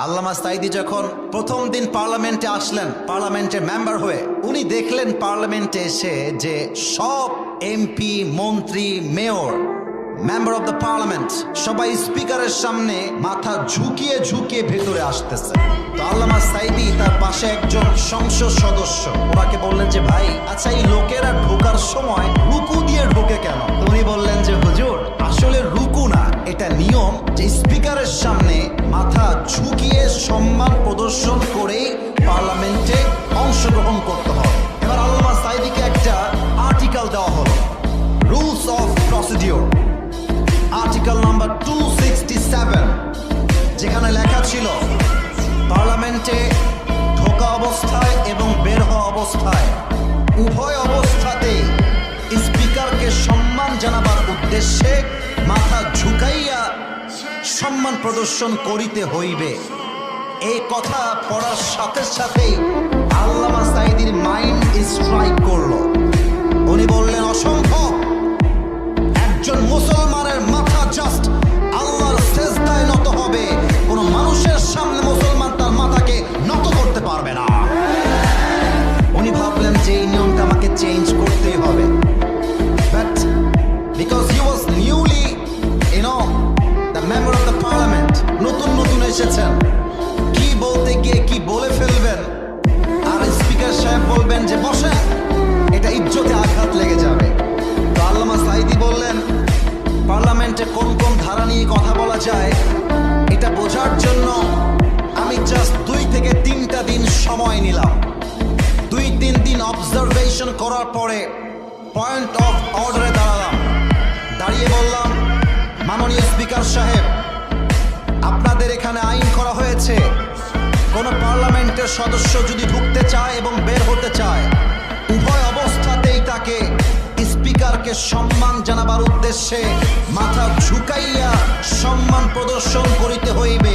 আল্লামা সাঈদী যখন প্রথম দিন পার্লামেন্টে আসলেন, পার্লামেন্টের মেম্বার হয়ে, উনি দেখলেন পার্লামেন্টে এসে যে সব এমপি, মন্ত্রী, mayor, member of the parliament সবাই স্পিকারের সামনে মাথা ঝুঁকিয়ে ঝুঁকিয়ে ভেতরে আসতেছে। তো আল্লামা সাঈদী তার পাশে একজন সংসদ সদস্য, ওনাকে বললেন যে ভাই, আচ্ছা এই লোকেরা ঢোকার সময় রুকু দিয়ে ঢোকে কেন? তো উনি বললেন যে হুজুর, আসলে রুকু না, এটা নিয়ম যে স্পিকারের সামনে মাথা ঝুঁকিয়ে সম্মান প্রদর্শন করেই পার্লামেন্টে অংশগ্রহণ করতে হবে। এবার আল্লামা সাঈদীকে একটা আর্টিকেল দেওয়া হলো, rules of procedure, article number 267, যেখানে লেখা ছিল পার্লামেন্টে ঢোকা অবস্থায় এবং বের হওয়া অবস্থায় উভয় অবস্থাতেই স্পিকারকে সম্মান জানাবার উদ্দেশ্যে মাথা ঝুঁকাইয়া সম্মান প্রদর্শন করিতে হইবে। এই কথা পড়ার সাথে সাথেই আল্লামা সাঈদীর মাইন্ড স্ট্রাইক করলো। উনি বললেন, অসম্ভব, একজন মুসলমানের মাথা জাস্ট আল্লাহর সেজদায় নত হবে, কোনো মানুষের সামনে মুসলমান তার মাথাকে নত করতে পারবে না। উনি ভাবলেন যে এই নিয়মটা আমাকে চেঞ্জ করতেই হবে, but because he was newly the member of the parliament, নতুন নতুন এসেছেন, কি বলতে গিয়ে কি বলে ফেলবেন, আর স্পিকার সাহেব বলবেন যে বসেন, এটা ইজ্জতে আঘাত লেগে যাবে। তো আল্লামা সাঈদী বললেন, পার্লামেন্টে কোন কোন ধারা নিয়ে কথা বলা যায় এটা বোঝার জন্য আমি জাস্ট 2 থেকে 3টা দিন সময় নিলাম। 2-3 দিন অবজারভেশন করার পরে পয়েন্ট অফ অর্ডারে দাঁড়ালাম, দাঁড়িয়ে বললাম, মাননীয় স্পিকার সাহেব, আপনাদের এখানে আইন করা হয়েছে, কোন পার্লামেন্টের সদস্য যদি ঢুকতে চায় এবং বের হতে চায়, উভয় অবস্থাতেই তাকে স্পিকারকে সম্মান জানাবার উদ্দেশ্যে মাথা ঝুঁকাইয়া সম্মান প্রদর্শন করিতে হইবে।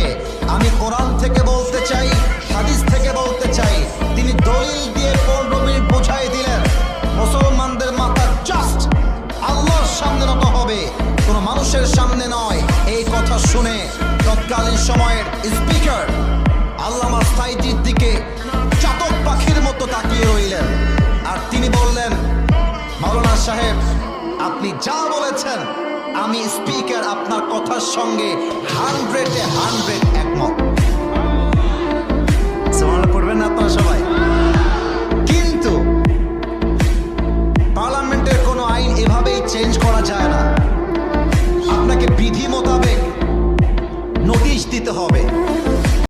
আমি কোরআন থেকে বলতে চাই, হাদিস থেকে বলতে চাই, তিনি দলিল দিয়ে 15 মিনিট বুঝাই দিলেন, মুসলমানদের মাথা জাস্ট আল্লাহর সামনে নত হবে, কোনো মানুষের সামনে নয়। এই কথা শুনে তৎকালীন সময়ের স্পিকার আল্লামা সাঈদীর দিকে চাতক পাখির মতো তাকিয়ে রইলেন, আর তিনি বললেন, মাওলানা সাহেব, আপনি যা বলেছেন আমি স্পিকার আপনার কথার সঙ্গে 100-এ 100 একমত।